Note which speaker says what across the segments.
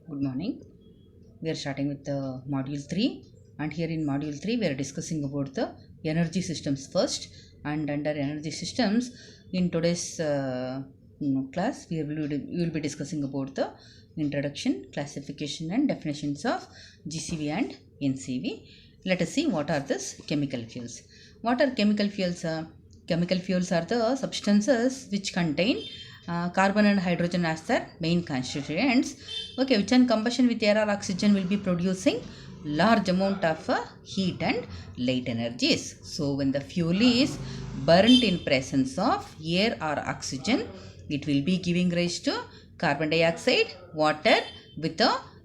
Speaker 1: Good morning. We are starting with the module 3, and here in module 3 we are discussing about the energy systems first. And under energy systems in today's class we will be discussing about the introduction, classification and definitions of GCV and NCV. Let us see what are these chemical fuels. What are chemical fuels? Chemical fuels are the substances which contain carbon and hydrogen as their main constituents, okay, which on combustion with air or oxygen will be producing large amount of heat and light energies. So when the fuel is burnt in presence of air or oxygen, it will be giving rise to carbon dioxide, water with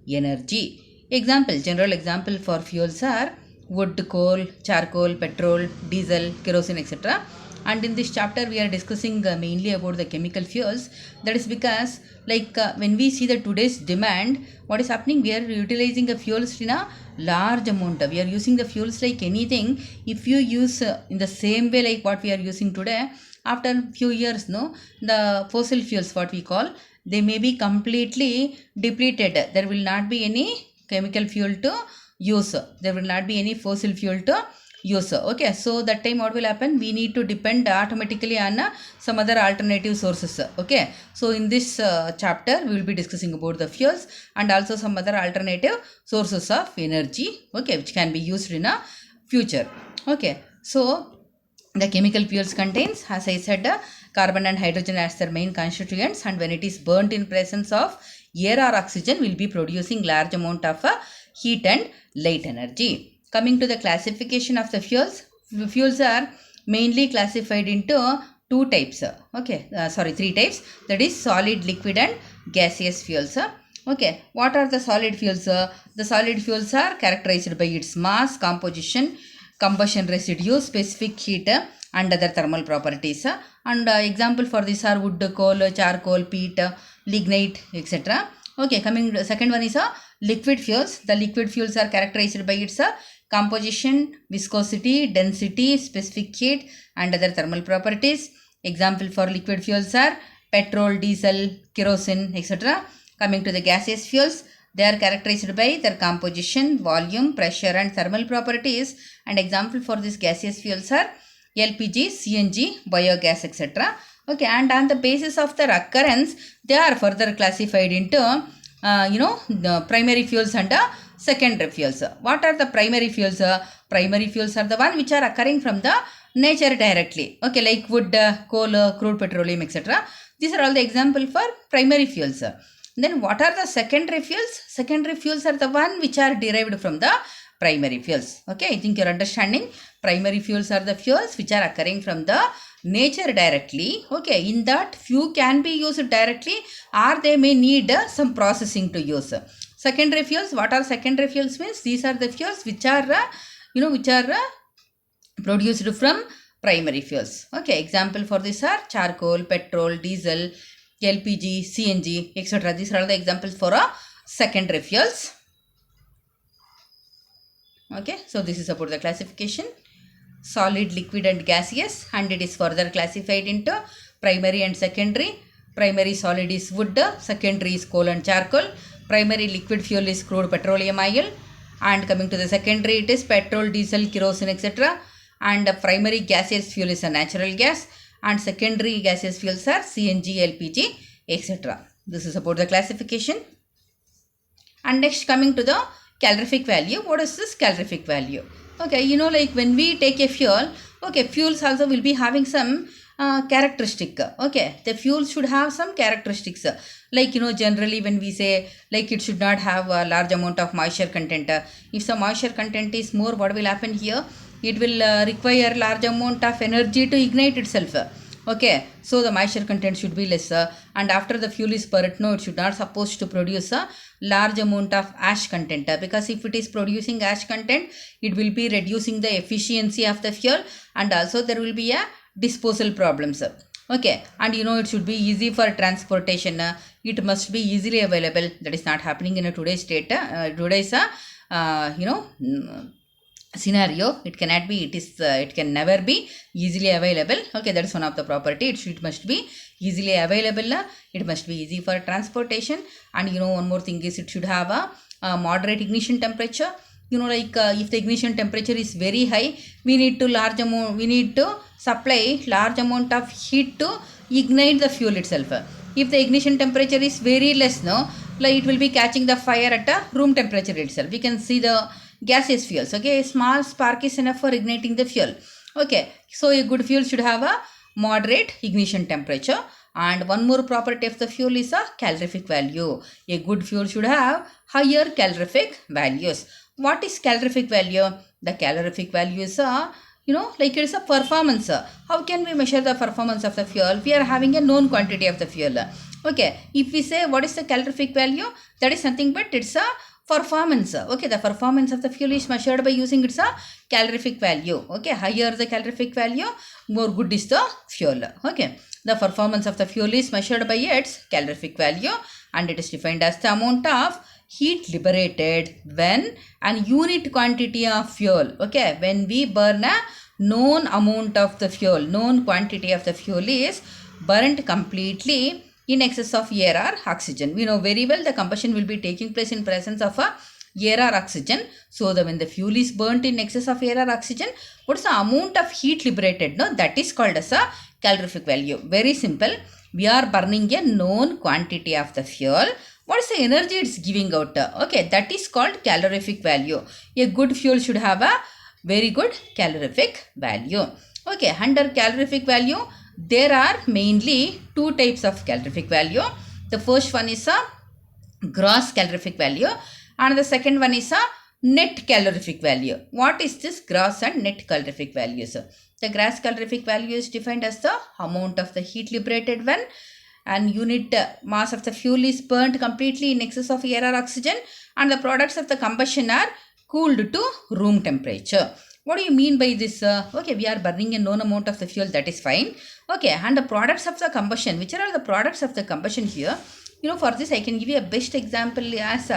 Speaker 1: energy. General example for fuels are wood, coal, charcoal, petrol, diesel, kerosene, etc. And in this chapter we are discussing mainly about the chemical fuels. That is because when we see the today's demand, what is happening, we are utilizing the fuels in a large amount. We are using the fuels like anything. If you use in the same way like what we are using today, after few years, no, the fossil fuels, what we call, they may be completely depleted. There will not be any chemical fuel to use. There will not be any fossil fuel to use. Okay, so that time what will happen, we need to depend automatically on some other alternative sources. Okay, so in this chapter we will be discussing about the fuels and also some other alternative sources of energy, okay, which can be used in a future. Okay, so the chemical fuels contains, as I said, carbon and hydrogen as their main constituents, and when it is burnt in presence of air or oxygen, will be producing large amount of heat and light energy. Coming to the classification of the fuels are mainly classified into three types. That is solid, liquid and gaseous fuels. Okay, what are the solid fuels? The solid fuels are characterized by its mass, composition, combustion residue, specific heat and other thermal properties. And example for this are wood, coal, charcoal, peat, lignite, etc. Okay, coming to the second one is liquid fuels. The liquid fuels are characterized by its composition, viscosity, density, specific heat and other thermal properties. Example for liquid fuels are petrol, diesel, kerosene, etc. Coming to the gaseous fuels, they are characterized by their composition, volume, pressure and thermal properties. And example for these gaseous fuels are LPG, CNG, biogas, etc. Okay, and on the basis of their occurrence, they are further classified into the primary fuels and secondary fuels. What are the primary fuels? Primary fuels are the one which are occurring from the nature directly. Okay, like wood, coal, crude petroleum, etc. These are all the example for primary fuels. Then what are the secondary fuels? Secondary fuels are the one which are derived from the primary fuels. Okay, I think you're understanding. Primary fuels are the fuels which are occurring from the nature directly. Okay, in that few can be used directly or they may need some processing to use. Secondary fuels, what are secondary fuels means? These are the fuels which are produced from primary fuels. Okay, example for this are charcoal, petrol, diesel, LPG, CNG, etc. These are all the examples for secondary fuels. Okay, so this is about the classification. Solid, liquid and gaseous, and it is further classified into primary and secondary. Primary solid is wood, secondary is coal and charcoal. Primary liquid fuel is crude petroleum oil, and coming to the secondary it is petrol, diesel, kerosene, etc. And primary gaseous fuel is a natural gas, and secondary gaseous fuels are CNG, LPG, etc. This is about the classification. And next, coming to the calorific value. What is this calorific value? Okay, like when we take a fuel, okay, fuels also will be having some characteristic. Okay, the fuel should have some characteristics. Generally when we say like it should not have a large amount of moisture content. If the moisture content is more, what will happen here? It will require large amount of energy to ignite itself. Okay, so the moisture content should be lesser, and after the fuel is burnt, no, it should not supposed to produce a large amount of ash content, because if it is producing ash content, it will be reducing the efficiency of the fuel, and also there will be a disposal problems. Okay, and it should be easy for transportation. It must be easily available. That is not happening in a today's state. Today's scenario, it cannot be, it can never be easily available. Okay, that is one of the property. It must be easily available. It must be easy for transportation. And one more thing is, it should have a moderate ignition temperature. Like if the ignition temperature is very high, we need to supply large amount of heat to ignite the fuel itself. If the ignition temperature is very less, like it will be catching the fire at a room temperature itself. We can see the gaseous fuels. Okay, a small spark is enough for igniting the fuel. Okay, so a good fuel should have a moderate ignition temperature. And one more property of the fuel is a calorific value. A good fuel should have higher calorific values. What is calorific value? The calorific value is like it is a performance. How can we measure the performance of the fuel? We are having a known quantity of the fuel. Okay, if we say what is the calorific value, that is nothing but it's a performance. Okay, the performance of the fuel is measured by using its a calorific value. Okay, higher the calorific value, more good is the fuel. Okay, the performance of the fuel is measured by its calorific value, and it is defined as the amount of heat liberated when an unit quantity of fuel. Okay, when we burn a known amount of the fuel, known quantity of the fuel is burnt completely in excess of air or oxygen. We know very well the combustion will be taking place in presence of air or oxygen. So when the fuel is burnt in excess of air or oxygen, what is the amount of heat liberated? That is called as a calorific value. Very simple. We are burning a known quantity of the fuel. What is the energy it's giving out? Okay, that is called calorific value. A good fuel should have a very good calorific value. Okay, under calorific value, there are mainly two types of calorific value. The first one is a gross calorific value, and the second one is a net calorific value. What is this gross and net calorific values? The gross calorific value is defined as the amount of the heat liberated when an unit mass of the fuel is burnt completely in excess of air or oxygen, and the products of the combustion are cooled to room temperature. What do you mean by this? Okay, we are burning a known amount of the fuel, that is fine. Okay, and the products of the combustion, which are the products of the combustion here? For this I can give you a best example as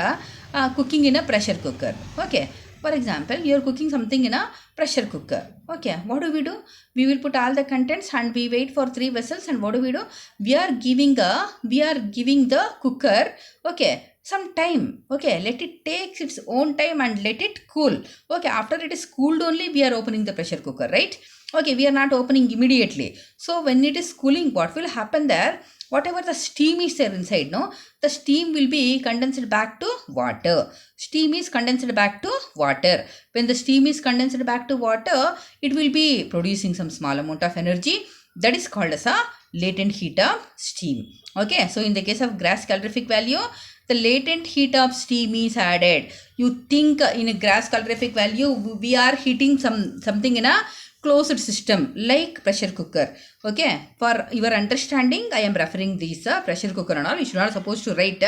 Speaker 1: cooking in a pressure cooker. Okay, for example, you are cooking something in a pressure cooker. Okay, what do? We will put all the contents and we wait for 3 vessels, and what do? We are giving the cooker, okay, some time. Okay, let it take its own time and let it cool. Okay, after it is cooled only we are opening the pressure cooker, right? Okay, we are not opening immediately. So when it is cooling, what will happen there? Whatever the steam is there inside, the steam will be condensed back to water. Steam is condensed back to water. When the steam is condensed back to water, it will be producing some small amount of energy. That is called as a latent heat of steam. Okay, so in the case of gross calorific value, the latent heat of steam is added. You think in a gross calorific value, we are heating something in a closed system like pressure cooker. Okay, for your understanding, I am referring these pressure cooker and all. You should not supposed to write.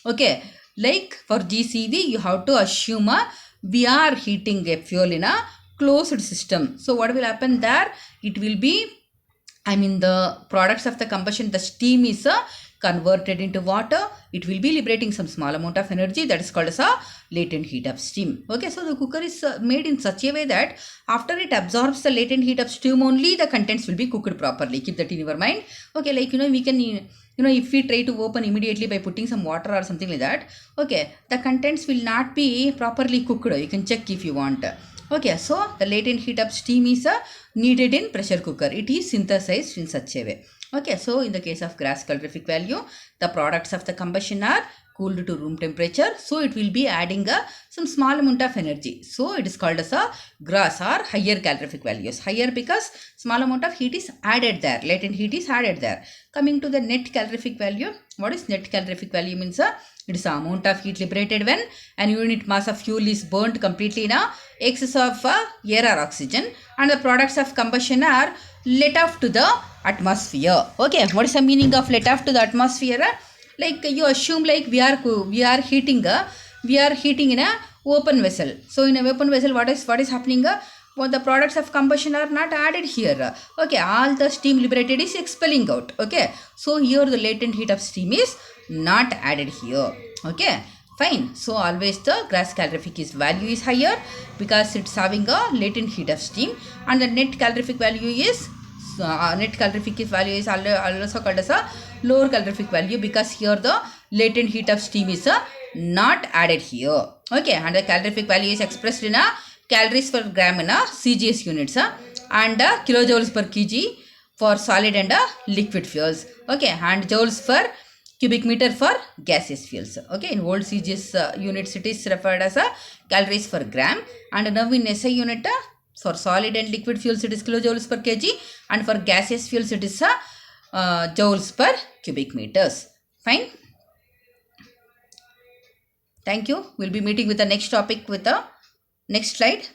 Speaker 1: Okay, like for GCV, you have to assume we are heating a fuel in a closed system. So what will happen there? It will be, the products of the combustion, the steam is converted into water. It will be liberating some small amount of energy, that is called as a latent heat of steam. Okay, so the cooker is made in such a way that after it absorbs the latent heat of steam only, the contents will be cooked properly. Keep that in your mind. Okay, like we can if we try to open immediately by putting some water or something like that, okay, the contents will not be properly cooked. You can check if you want. Okay, so the latent heat of steam is needed in pressure cooker. It is synthesized in such a way. Okay, so in the case of gross calorific value, the products of the combustion are cooled to room temperature. So it will be adding some small amount of energy. So it is called as a gross or higher calorific values. Higher because small amount of heat is added there. Latent heat is added there. Coming to the net calorific value. What is net calorific value means? It is the amount of heat liberated when an unit mass of fuel is burnt completely in excess of air or oxygen, and the products of combustion are let off to the atmosphere. Okay, what is the meaning of let off to the atmosphere? Like you assume like we are heating in a open vessel. So in a open vessel, what is happening? The products of combustion are not added here. Okay, all the steam liberated is expelling out. Okay, so here the latent heat of steam is not added here. Okay, Fine. So always the gas calorific value is higher because it's having a latent heat of steam, and the net calorific value is value is also called as a lower calorific value because here the latent heat of steam is not added here. Okay, and the calorific value is expressed in a calories per gram in a CGS units and kilojoules per kg for solid and liquid fuels. Okay, and joules per cubic meter for gaseous fuels. Okay, in old CGS units it is referred as a calories per gram, and now in SI unit for solid and liquid fuels it is kilojoules per kg, and for gaseous fuels it is joules per cubic meters. Fine. Thank you. We'll be meeting with the next topic with the next slide.